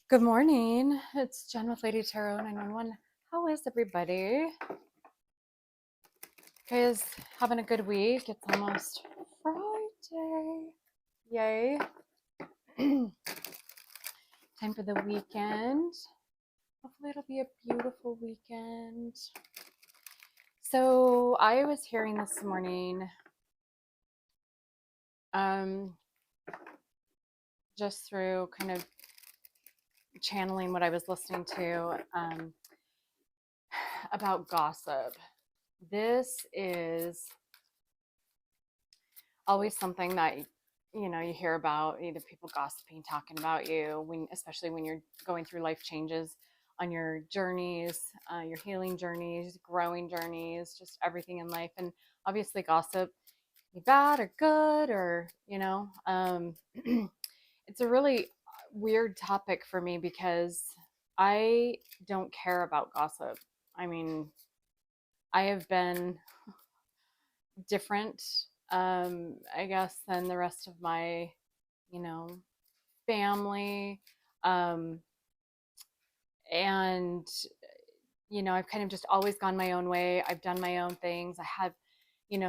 Good morning. It's Jen with Lady Tarot 911. How is everybody? Guys, having a good week. It's almost Friday. Yay. Time for the weekend. Hopefully it'll be a beautiful weekend. So I was hearing this morning, just through kind of channeling what I was listening to, about gossip. This is always something that you hear about, either people gossiping, talking about you, especially when you're going through life changes on your journeys, your healing journeys, growing journeys, just everything in life. And obviously gossip, be bad or good, or it's a really weird topic for me because I don't care about gossip. I mean, I have been different, I guess, than the rest of my, you know, family. Um, and, I've kind of just always gone my own way. I've done my own things. I have,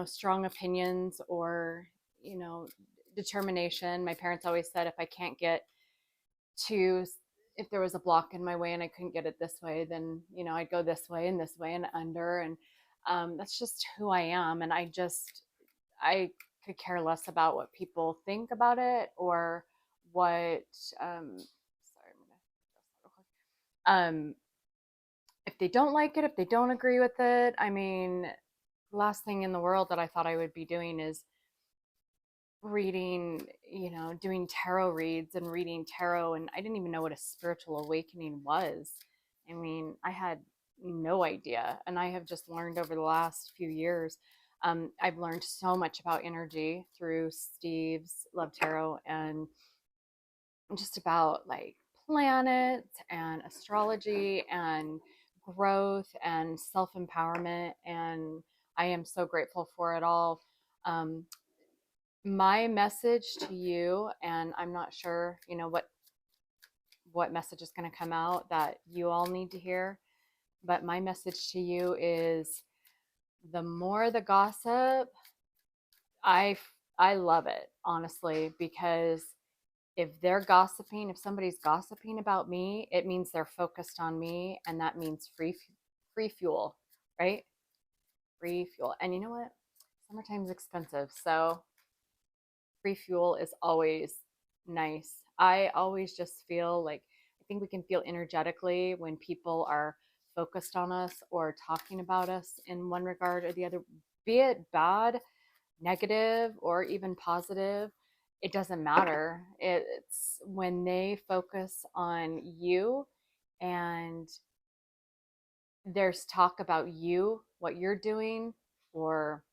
strong opinions or, you know, determination. My parents always said if I can't get to, if there was a block in my way and I couldn't get it this way, then, I'd go this way and this way and under. And that's just who I am. And I could care less about what people think about it or what. Sorry, I'm gonna adjust that real quick. If they don't like it, if they don't agree with it, I mean, the last thing in the world that I thought I would be doing is reading, doing tarot reads and reading tarot. And I didn't even know what a spiritual awakening was. I mean, I had no idea. And I have just learned over the last few years. I've learned so much about energy through Steve's Love Tarot and just about like planets and astrology and growth and self empowerment. And I am so grateful for it all. Um, my message to you, and I'm not sure, what message is going to come out that you all need to hear, but my message to you is the more the gossip, I I love it, honestly, because if somebody's gossiping about me, it means they're focused on me, and that means free fuel, right? Free fuel. And you know what? Summertime's expensive, so free fuel is always nice. I always just feel like I think we can feel energetically when people are focused on us or talking about us in one regard or the other, be it bad, negative, or even positive. It doesn't matter. It's when they focus on you and there's talk about you, what you're doing, or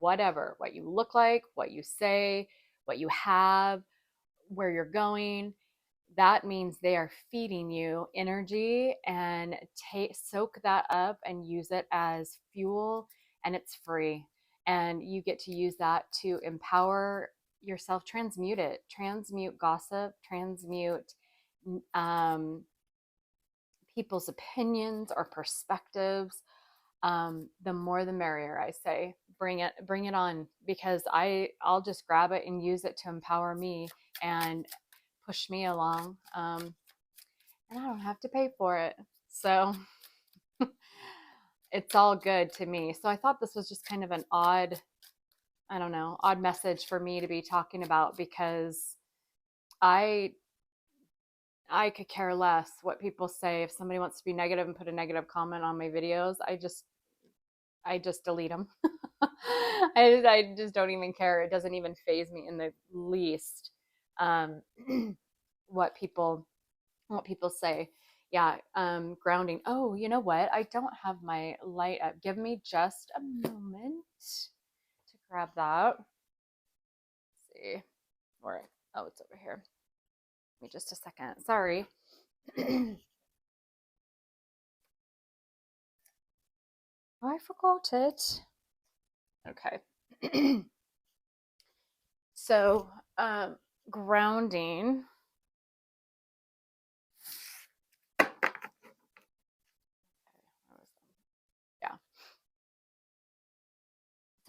whatever, what you look like, what you say, what you have, where you're going. That means they are feeding you energy, and soak that up and use it as fuel, and it's free. And you get to use that to empower yourself, transmute it, transmute gossip, transmute um, people's opinions or perspectives. The more the merrier, I say. Bring it on, because I'll just grab it and use it to empower me and push me along. And I don't have to pay for it. So it's all good to me. So I thought this was just kind of an odd, I don't know, odd message for me to be talking about, because I I could care less what people say. If somebody wants to be negative and put a negative comment on my videos, I just delete them. I just don't even care. It doesn't even phase me in the least. Um, what people what people say. Yeah, grounding. Oh, you know what? I don't have my light up. Give me just a moment to grab that. Let's see. Or oh, it's over here. Give me just a second. Sorry. Oh, I forgot it. Okay. So, grounding.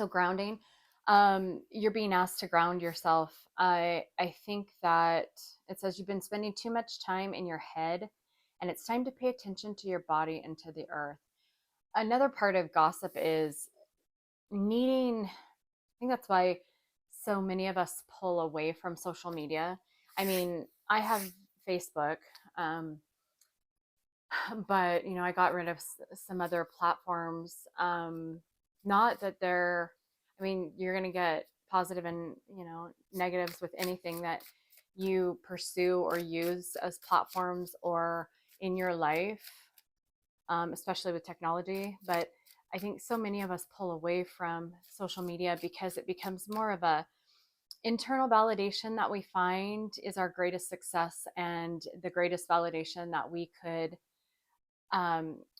So grounding, you're being asked to ground yourself. I think that it says you've been spending too much time in your head, and it's time to pay attention to your body and to the earth. Another part of gossip is needing. I think that's why so many of us pull away from social media. I mean, I have Facebook, um, but I got rid of some other platforms. Not that they're, I mean, you're going to get positive and negatives with anything that you pursue or use as platforms or in your life, especially with technology. But I think so many of us pull away from social media because it becomes more of a internal validation that we find is our greatest success and the greatest validation that we could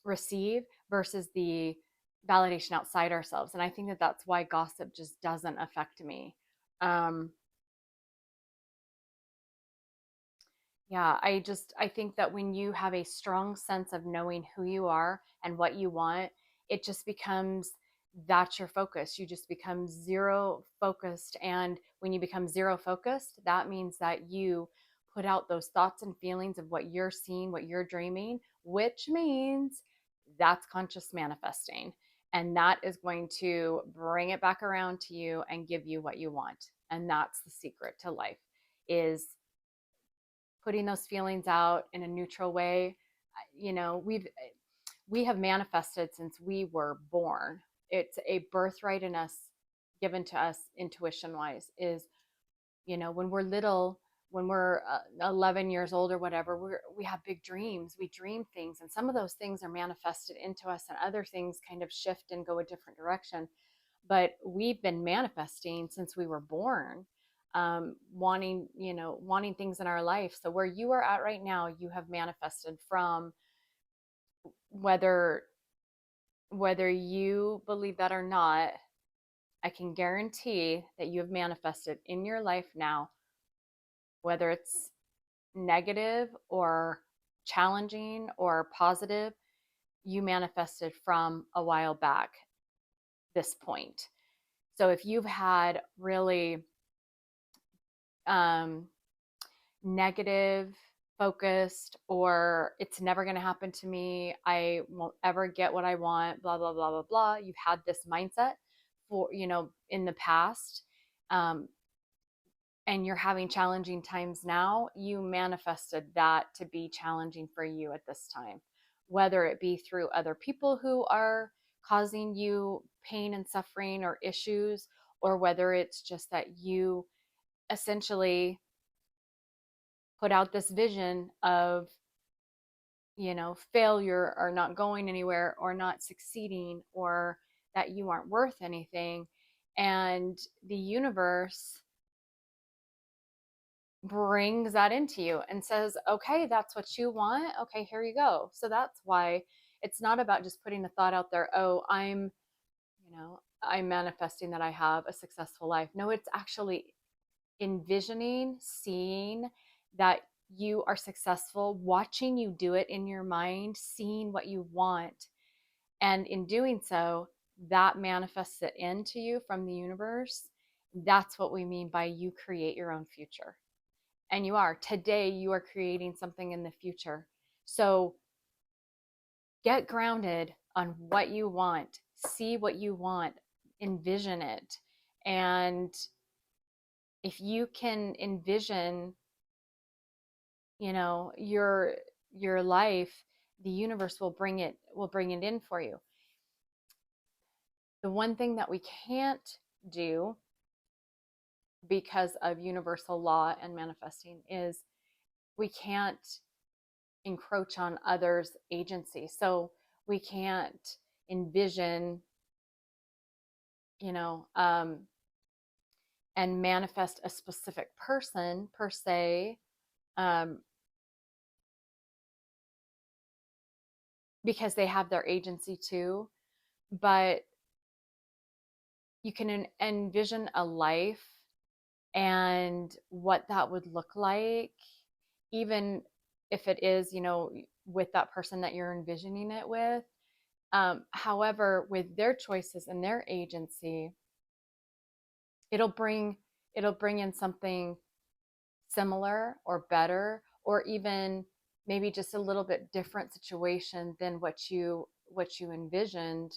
receive versus the validation outside ourselves. And I think that that's why gossip just doesn't affect me. Um, yeah, I think that when you have a strong sense of knowing who you are and what you want, it just becomes that's your focus. You just become zero focused. And when you become zero focused, that means that you put out those thoughts and feelings of what you're seeing, what you're dreaming, which means that's conscious manifesting. And that is going to bring it back around to you and give you what you want. And that's the secret to life is putting those feelings out in a neutral way. We have manifested since we were born. It's a birthright in us, given to us intuition wise, is when we're little, when we're 11 years old or whatever, we have big dreams, we dream things, and some of those things are manifested into us and other things kind of shift and go a different direction. But we've been manifesting since we were born, wanting things in our life. So where you are at right now, you have manifested from, whether you believe that or not. I can guarantee that you have manifested in your life now, whether it's negative or challenging or positive, you manifested from a while back this point. So if you've had really um, negative focused, or it's never going to happen to me, I won't ever get what I want, blah blah blah blah blah, you've had this mindset for in the past, um, and you're having challenging times now, you manifested that to be challenging for you at this time, whether it be through other people who are causing you pain and suffering or issues, or whether it's just that you essentially put out this vision of failure or not going anywhere or not succeeding or that you aren't worth anything. And the universe brings that into you and says, okay, that's what you want. Okay, here you go. So that's why it's not about just putting a thought out there, oh, I'm manifesting that I have a successful life. No, it's actually envisioning, seeing that you are successful, watching you do it in your mind, seeing what you want. And in doing so, that manifests it into you from the universe. That's what we mean by you create your own future. And you are. Today, you are creating something in the future. So get grounded on what you want, see what you want, envision it. And if you can envision your life, the universe will bring it in for you. The one thing that we can't do because of universal law and manifesting is we can't encroach on others' agency. So we can't envision, you know um, and manifest a specific person per se, um, because they have their agency too. But you can envision a life and what that would look like, even if it is, with that person that you're envisioning it with. However, with their choices and their agency, it'll bring it'll bring in something similar or better, or even maybe just a little bit different situation than what you envisioned,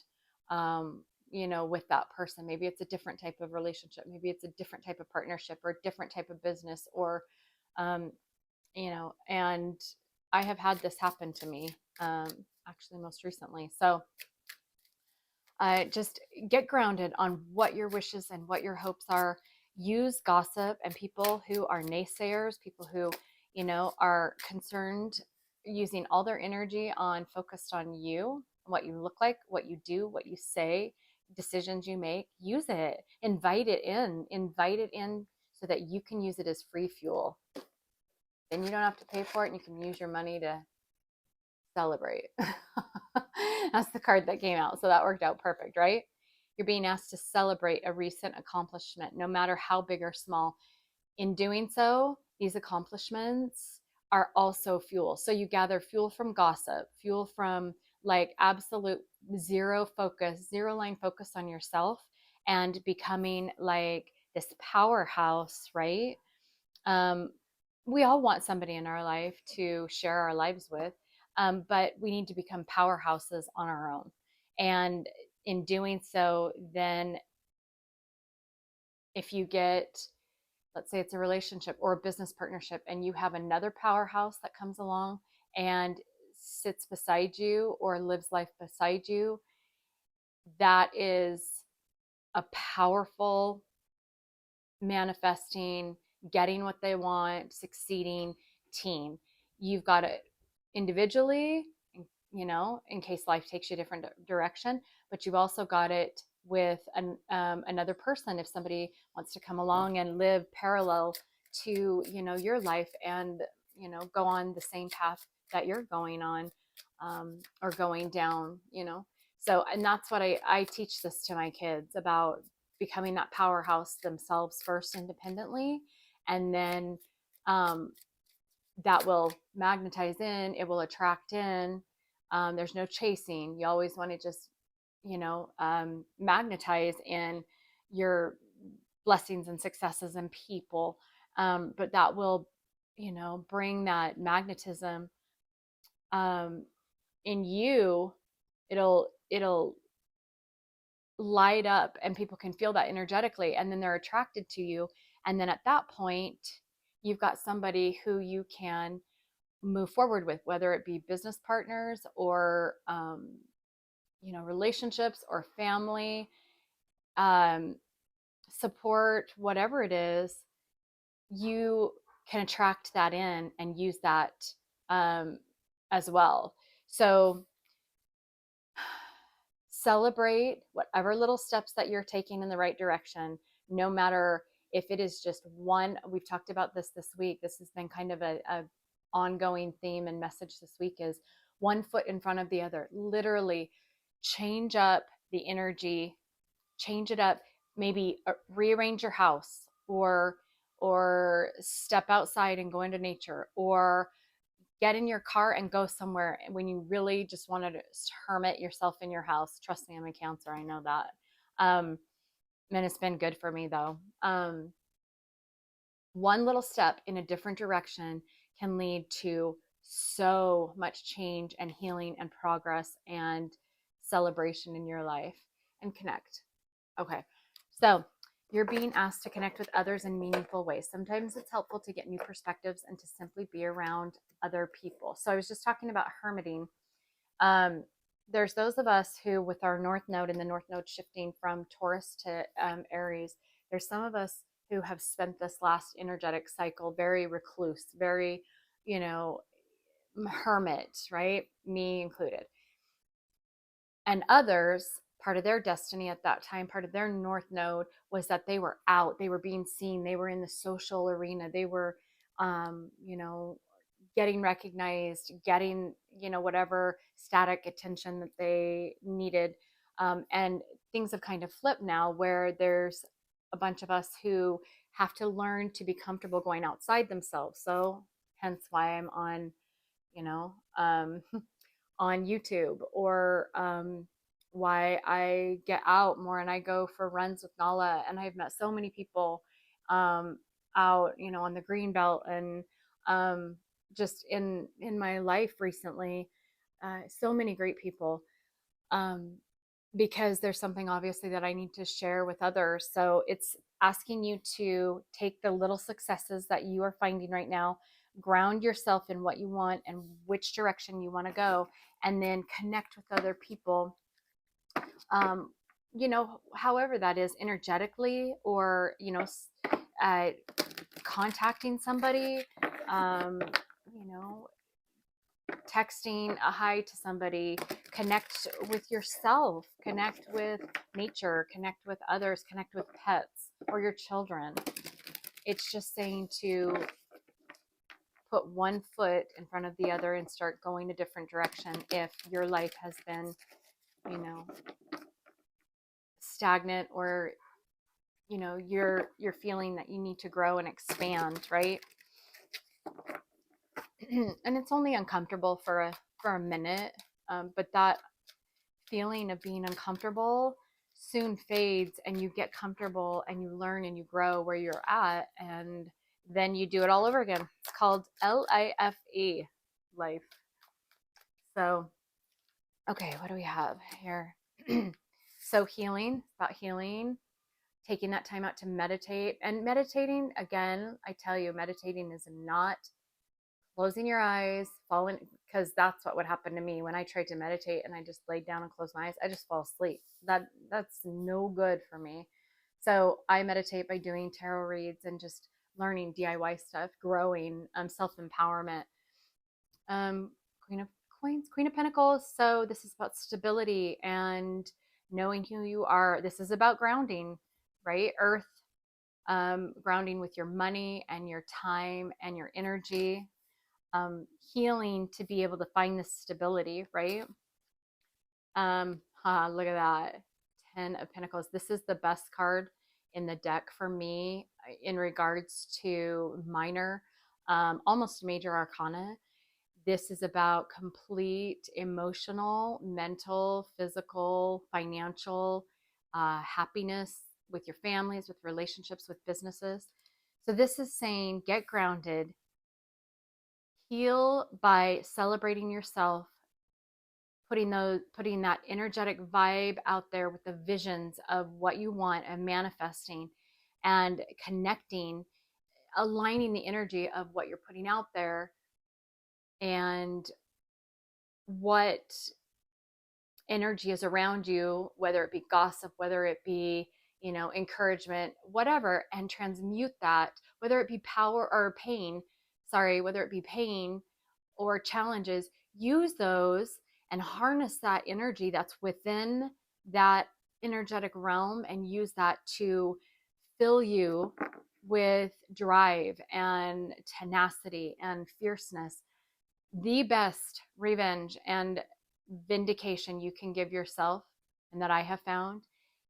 with that person. Maybe it's a different type of relationship, maybe it's a different type of partnership, or a different type of business, or um, and I have had this happen to me, actually most recently. So just get grounded on what your wishes and what your hopes are. Use gossip and people who are naysayers, people who, are concerned, using all their energy on focused on you, what you look like, what you do, what you say, decisions you make. Use it, invite it in so that you can use it as free fuel. Then you don't have to pay for it, and you can use your money to celebrate. That's the card that came out. So that worked out perfect, right? You're being asked to celebrate a recent accomplishment, no matter how big or small. In doing so, these accomplishments are also fuel. So you gather fuel from gossip, fuel from like absolute zero line focus on yourself, and becoming like this powerhouse, right? Um, we all want somebody in our life to share our lives with, but we need to become powerhouses on our own. And in doing so, then if you get, let's say it's a relationship or a business partnership, and you have another powerhouse that comes along and sits beside you or lives life beside you, that is a powerful manifesting, getting what they want, succeeding team. You've got it individually, in case life takes you a different direction, but you've also got it with another person. If somebody wants to come along and live parallel to, your life, and, go on the same path that you're going on, or going down, So, and that's what I teach this to my kids about, becoming that powerhouse themselves first independently, and then um, that will magnetize in, it will attract in. There's no chasing. You always want to just, magnetize in your blessings and successes and people. But that will, bring that magnetism um, in you. It'll light up, and people can feel that energetically, and then they're attracted to you. And then at that point, you've got somebody who you can move forward with, whether it be business partners, or relationships, or family, um, support, whatever it is. You can attract that in and use that um, as well. So celebrate whatever little steps that you're taking in the right direction, no matter if it is just one. We've talked about this week. This has been kind of a ongoing theme and message this week, is one foot in front of the other. Literally change up the energy, change it up, maybe rearrange your house, or step outside and go into nature, or get in your car and go somewhere when you really just want to hermit yourself in your house. Trust me, I'm a Cancer. I know that. And it's been good for me, though. One little step in a different direction can lead to so much change and healing and progress and celebration in your life. And connect. Okay. So you're being asked to connect with others in meaningful ways. Sometimes it's helpful to get new perspectives and to simply be around other people. So I was just talking about hermiting. Um, there's those of us who, with our North Node and the North Node shifting from Taurus to Aries, there's some of us who have spent this last energetic cycle very recluse, very, you know, hermit, right? Me included. And others, part of their destiny at that time, part of their North Node, was that they were out, they were being seen, they were in the social arena, they were, you know, getting recognized, getting, whatever static attention that they needed. And things have kind of flipped now, where there's a bunch of us who have to learn to be comfortable going outside themselves. So hence why I'm on, you know, on YouTube, or why I get out more and I go for runs with Nala. And I've met so many people um, out, on the green belt and um, just in my life recently. So many great people. Um, because there's something obviously that I need to share with others. So it's asking you to take the little successes that you are finding right now, ground yourself in what you want and which direction you want to go, and then connect with other people. Um, however that is, energetically, or uh, contacting somebody, um, you know, texting a hi to somebody, connect with yourself, connect with nature, connect with others, connect with pets or your children. It's just saying to put one foot in front of the other and start going a different direction if your life has been, you know, stagnant, or you're feeling that you need to grow and expand, right? And it's only uncomfortable for a minute, but that feeling of being uncomfortable soon fades, and you get comfortable and you learn and you grow where you're at, and then you do it all over again. It's called LIFE, life. So, okay, what do we have here? So healing, about healing, taking that time out to meditate. And meditating, again, I tell you, meditating is not closing your eyes, falling, because that's what would happen to me when I tried to meditate and I just laid down and closed my eyes. I just fall asleep. That's no good for me. So I meditate by doing tarot reads and just learning DIY stuff, growing, self empowerment. Um, Queen of Coins, Queen of Pentacles. So this is about stability and knowing who you are. This is about grounding, right? Earth, grounding with your money and your time and your energy, healing to be able to find this stability, right? Look at that. 10 of Pentacles. This is the best card in the deck for me in regards to minor, almost major arcana. This is about complete emotional, mental, physical, financial happiness with your families, with relationships, with businesses. So this is saying get grounded, heal by celebrating yourself, putting that energetic vibe out there with the visions of what you want and manifesting and connecting, aligning the energy of what you're putting out there and what energy is around you, whether it be gossip, whether it be, encouragement, whatever, and transmute that, whether it be power or pain, sorry, whether it be pain or challenges, use those and harness that energy that's within that energetic realm and use that to fill you with drive and tenacity and fierceness. The best revenge and vindication you can give yourself, and that I have found,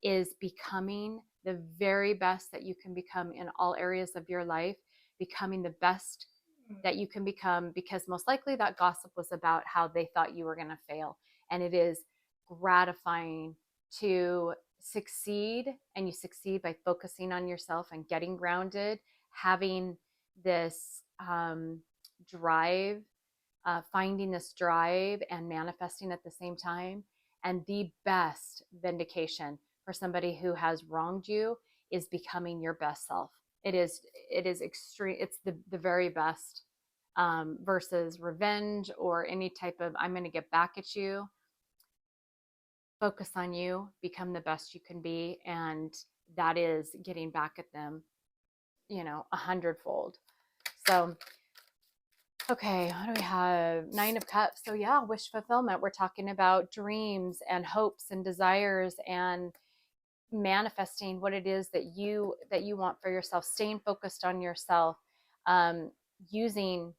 is becoming the very best that you can become in all areas of your life, becoming the best that you can become, because most likely that gossip was about how they thought you were going to fail. And it is gratifying to succeed, and you succeed by focusing on yourself and getting grounded, having this drive, finding this drive and manifesting at the same time. And the best vindication for somebody who has wronged you is becoming your best self. It is extreme. It's the very best, versus revenge or any type of I'm going to get back at you. Focus on you, become the best you can be, and that is getting back at them, 100-fold. So, okay, what do we have? 9 of Cups. So yeah, wish fulfillment. We're talking about dreams and hopes and desires and manifesting what it is that you want for yourself, staying focused on yourself, um, using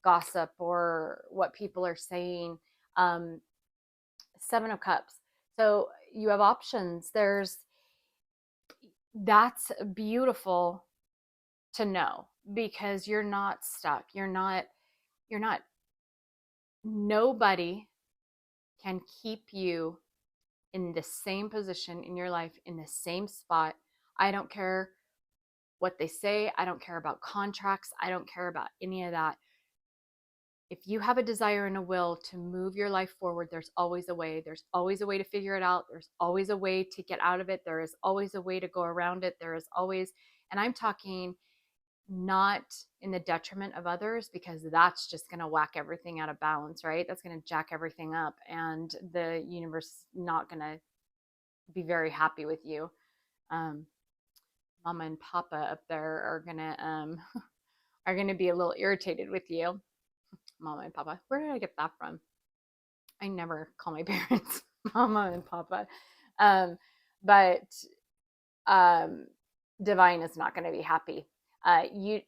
gossip or what people are saying. um, 7 of Cups. So you have options. That's beautiful to know, because you're not stuck. You're not, nobody can keep you in the same position in your life, in the same spot. I don't care what they say. I don't care about contracts. I don't care about any of that. If you have a desire and a will to move your life forward, there's always a way. There's always a way to figure it out. There's always a way to get out of it. There is always a way to go around it. There is always, and I'm talking not in the detriment of others, because that's just going to whack everything out of balance, right? That's going to jack everything up, and the universe is not going to be very happy with you. Mama and Papa up there are gonna are gonna be a little irritated with you. Mama and Papa. Where did I get that from? I never call my parents Mama and Papa. Um, but Divine is not going to be happy. You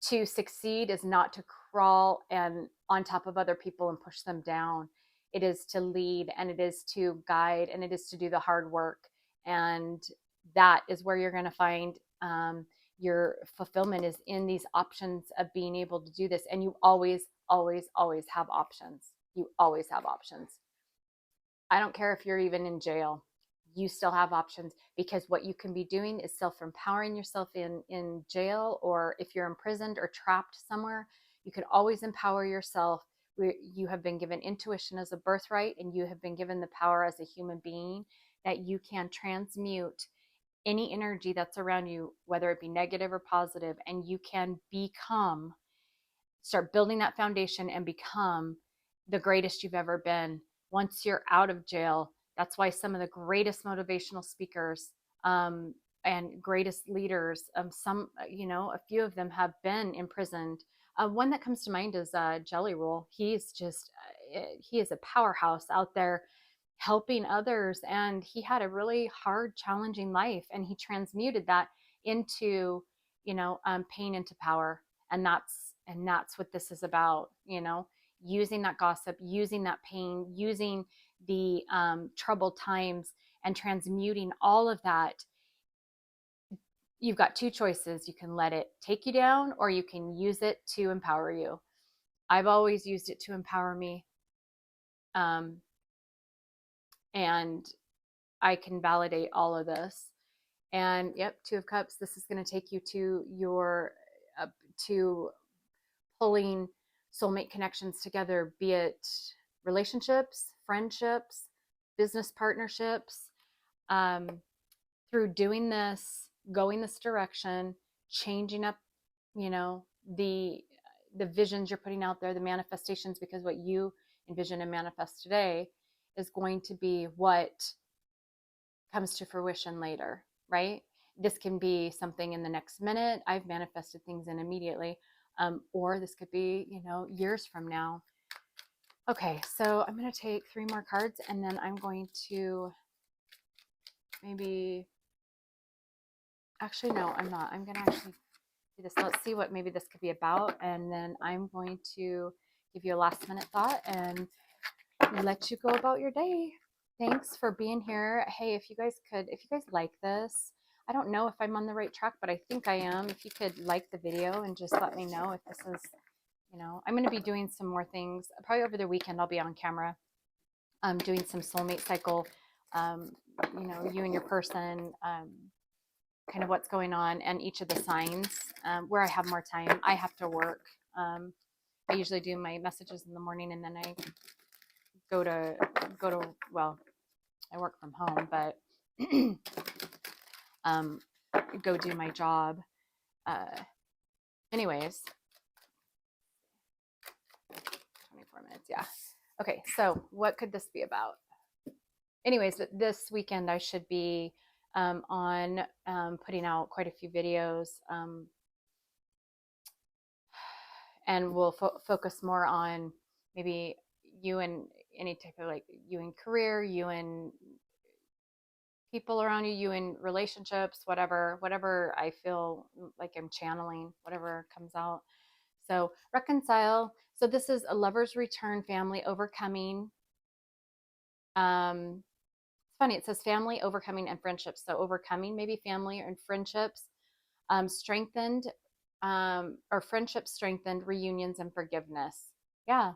to succeed is not to crawl and on top of other people and push them down. It is to lead, and it is to guide, and it is to do the hard work. And that is where you're going to find your fulfillment, is in these options of being able to do this. And you always, always, always have options. You always have options. I don't care if you're even in jail. You still have options, because what you can be doing is self-empowering yourself in jail, or if you're imprisoned or trapped somewhere, you can always empower yourself. You have been given intuition as a birthright, and you have been given the power as a human being that you can transmute any energy that's around you, whether it be negative or positive, and you can start building that foundation and become the greatest you've ever been once you're out of jail. That's why some of the greatest motivational speakers and greatest leaders, a few of them have been imprisoned. One that comes to mind is Jelly Roll. He is a powerhouse out there helping others, and he had a really hard, challenging life, and he transmuted that into, pain into power. And that's what this is about, using that gossip, using that pain, using the troubled times, and transmuting all of that. You've got two choices. You can let it take you down, or you can use it to empower you. I've always used it to empower me. And I can validate all of this. And yep, Two of Cups, this is going to take you to pulling soulmate connections together, be it relationships, friendships, business partnerships. Through doing this, going this direction, changing up, the visions you're putting out there, the manifestations, because what you envision and manifest today is going to be what comes to fruition later, right? This can be something in the next minute. I've manifested things in immediately. Or this could be, years from now. Okay, so I'm going to take 3 more cards, and then I'm going to actually, no, I'm not. I'm going to actually do this. Let's see what maybe this could be about. And then I'm going to give you a last minute thought and let you go about your day. Thanks for being here. Hey, if you guys like this, I don't know if I'm on the right track, but I think I am. If you could like the video and just let me know if this is, I'm going to be doing some more things. Probably over the weekend, I'll be on camera doing some soulmate cycle, you and your person, kind of what's going on, and each of the signs where I have more time. I have to work. I usually do my messages in the morning, and then I go to well, I work from home, but go do my job. Anyways, 24 minutes. Yeah. Okay. So what could this be about? Anyways, this weekend I should be on putting out quite a few videos, and we'll focus more on maybe you and any type of you in career, you in people around you, you in relationships, whatever I feel like I'm channeling, whatever comes out. So reconcile. So this is a lover's return, family overcoming. It's funny. It says family, overcoming, and friendships. So overcoming, maybe family and friendships, strengthened, or friendships strengthened, reunions and forgiveness. Yeah.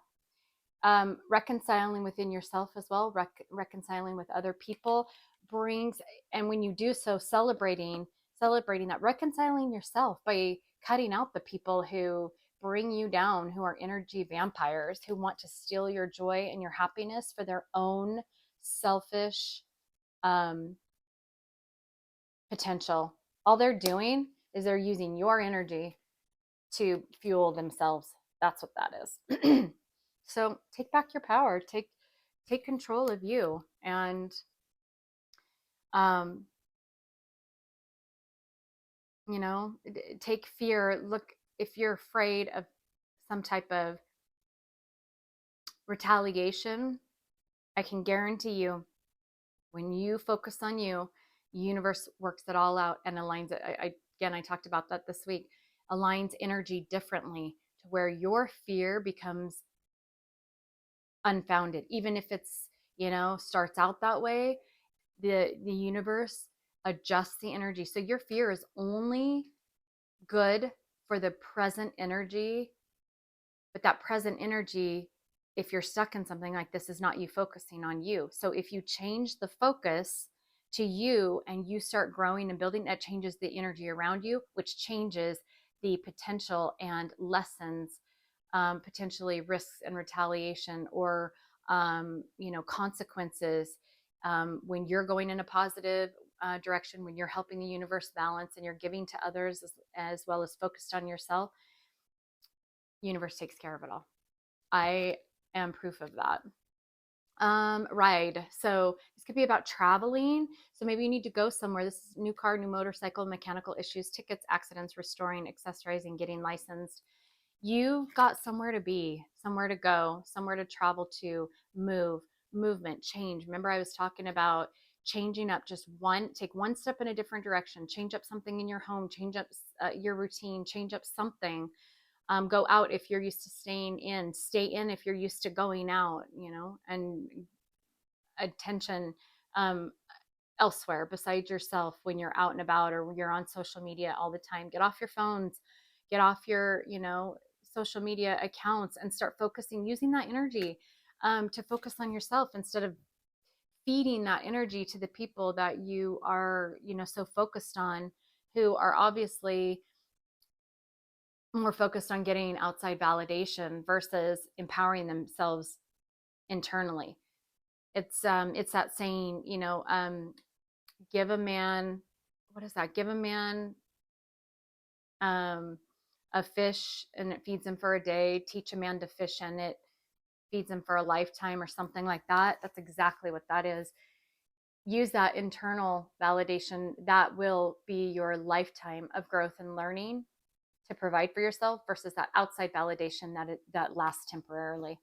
Reconciling within yourself as well, reconciling with other people brings, and when you do so, celebrating that, reconciling yourself by cutting out the people who bring you down, who are energy vampires, who want to steal your joy and your happiness for their own selfish um, potential. All they're doing is they're using your energy to fuel themselves. That's what that is. So take back your power. Take control of you, and um, take fear. Look, if you're afraid of some type of retaliation, I can guarantee you, when you focus on you, the universe works it all out and aligns it. Again, I talked about that this week. Aligns energy differently to where your fear becomes unfounded, even if it's starts out that way. The universe adjusts the energy, so your fear is only good for the present energy. But that present energy, if you're stuck in something like this, is not you focusing on you. So if you change the focus to you and you start growing and building, that changes the energy around you, which changes the potential and lessens potentially risks and retaliation, or consequences, when you're going in a positive direction, when you're helping the universe balance and you're giving to others as well as focused on yourself. Universe takes care of it all. I am proof of that. Ride. So this could be about traveling. So maybe you need to go somewhere. This is new car, new motorcycle, mechanical issues, tickets, accidents, restoring, accessorizing, getting licensed. You've got somewhere to be, somewhere to go, somewhere to travel to, movement, change. Remember, I was talking about changing up take one step in a different direction, change up something in your home, change up your routine, change up something. Go out if you're used to staying in, stay in if you're used to going out, and attention um, elsewhere besides yourself when you're out and about or you're on social media all the time. Get off your phones, get off your, social media accounts, and start focusing, using that energy to focus on yourself instead of feeding that energy to the people that you are, so focused on, who are obviously more focused on getting outside validation versus empowering themselves internally. It's that saying, give a man, what is that? Give a man um, a fish and it feeds him for a day. Teach a man to fish and it feeds him for a lifetime, or something like that. That's exactly what that is. Use that internal validation. That will be your lifetime of growth and learning to provide for yourself, versus that outside validation that lasts temporarily.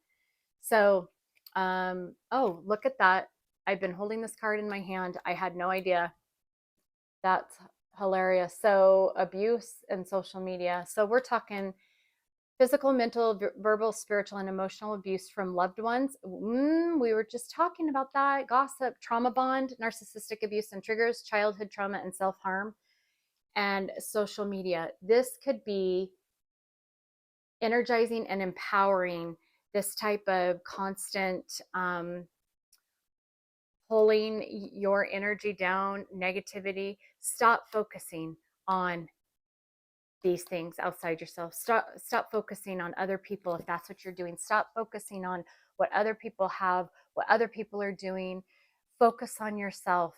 So, oh, look at that. I've been holding this card in my hand. I had no idea. That's hilarious. So, abuse and social media. So, we're talking physical, mental, verbal, spiritual, and emotional abuse from loved ones. We were just talking about that. Gossip, trauma bond, narcissistic abuse and triggers, childhood trauma, and self harm, and social media. This could be energizing and empowering, this type of constant pulling your energy down, negativity. Stop focusing on these things outside yourself. Stop focusing on other people if that's what you're doing. Stop focusing on what other people have, what other people are doing. Focus on yourself.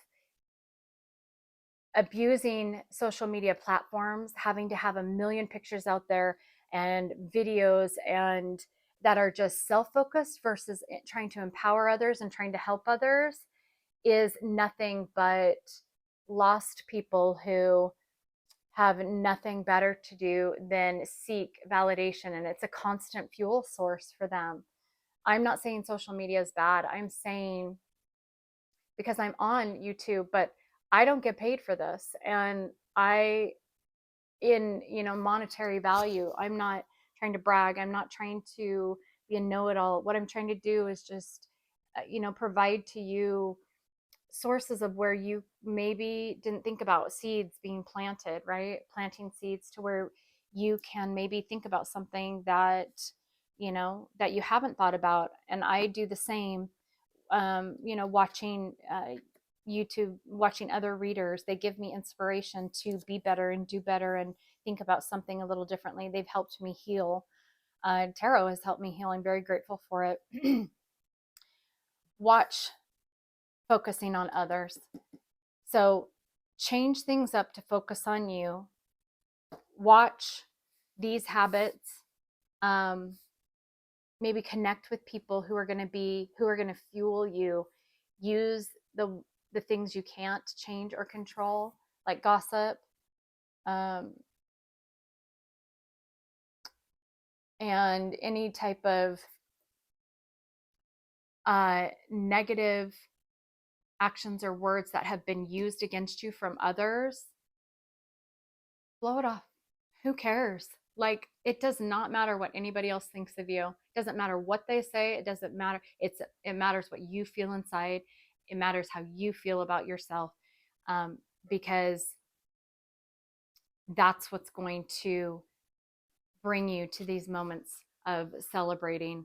Abusing social media platforms, having to have a million pictures out there and videos and that are just self-focused versus trying to empower others and trying to help others, is nothing but lost people who have nothing better to do than seek validation, and it's a constant fuel source for them. I'm not saying social media is bad. I'm saying, because I'm on YouTube, but I don't get paid for this, and in monetary value, I'm not trying to brag. I'm not trying to be a know-it-all. What I'm trying to do is just provide to you sources of where you maybe didn't think about, seeds being planted, right? Planting seeds to where you can maybe think about something that that you haven't thought about. And I do the same. Watching YouTube, watching other readers, they give me inspiration to be better and do better and think about something a little differently. They've helped me heal. Tarot has helped me heal. I'm very grateful for it. Watch focusing on others. So change things up to focus on you. Watch these habits. Maybe connect with people who are going to fuel you. Use the things you can't change or control, like gossip, um, and any type of negative actions or words that have been used against you from others. Blow it off. Who cares? Like, it does not matter what anybody else thinks of you. It doesn't matter what they say. It doesn't matter. It matters what you feel inside. It matters how you feel about yourself, because that's what's going to bring you to these moments of celebrating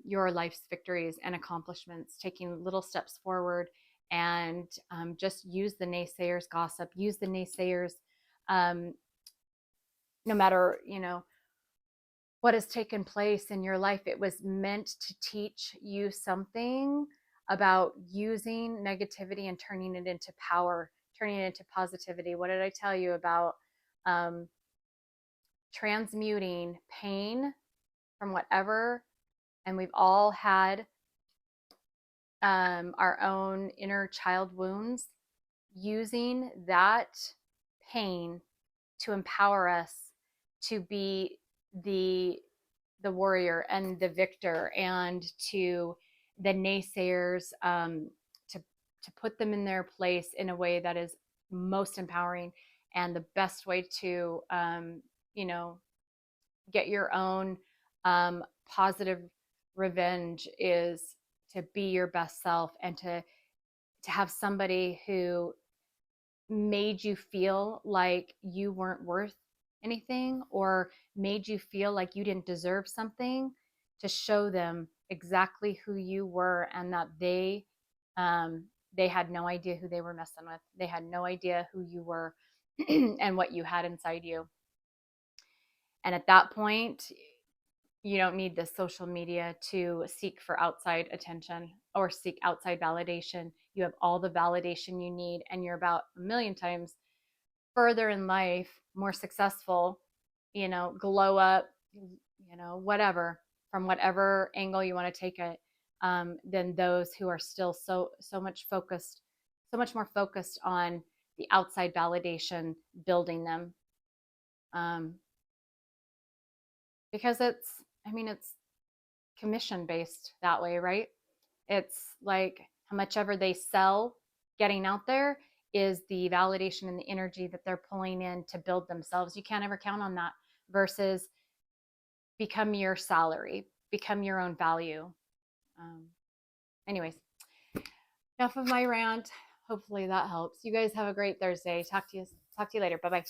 your life's victories and accomplishments, taking little steps forward, and just use the naysayers' gossip, use the naysayers, um, no matter, what has taken place in your life. It was meant to teach you something about using negativity and turning it into power, turning it into positivity. What did I tell you about um, transmuting pain from whatever? And we've all had our own inner child wounds, using that pain to empower us to be the warrior and the victor, and to the naysayers, to put them in their place in a way that is most empowering. And the best way to you know get your own positive revenge is to be your best self, and to have somebody who made you feel like you weren't worth anything, or made you feel like you didn't deserve something, to show them exactly who you were, and that they had no idea who they were messing with. They had no idea who you were and what you had inside you. And at that point, you don't need the social media to seek for outside attention or seek outside validation. You have all the validation you need, and you're about a million times further in life, more successful, glow up, whatever, from whatever angle you want to take it, than those who are still so much more focused on the outside validation, building them. Because it's commission based that way, right? It's like how much ever they sell getting out there is the validation and the energy that they're pulling in to build themselves. You can't ever count on that, versus become your salary, become your own value. Anyways, enough of my rant. Hopefully that helps. You guys have a great Thursday. Talk to you later. Bye bye.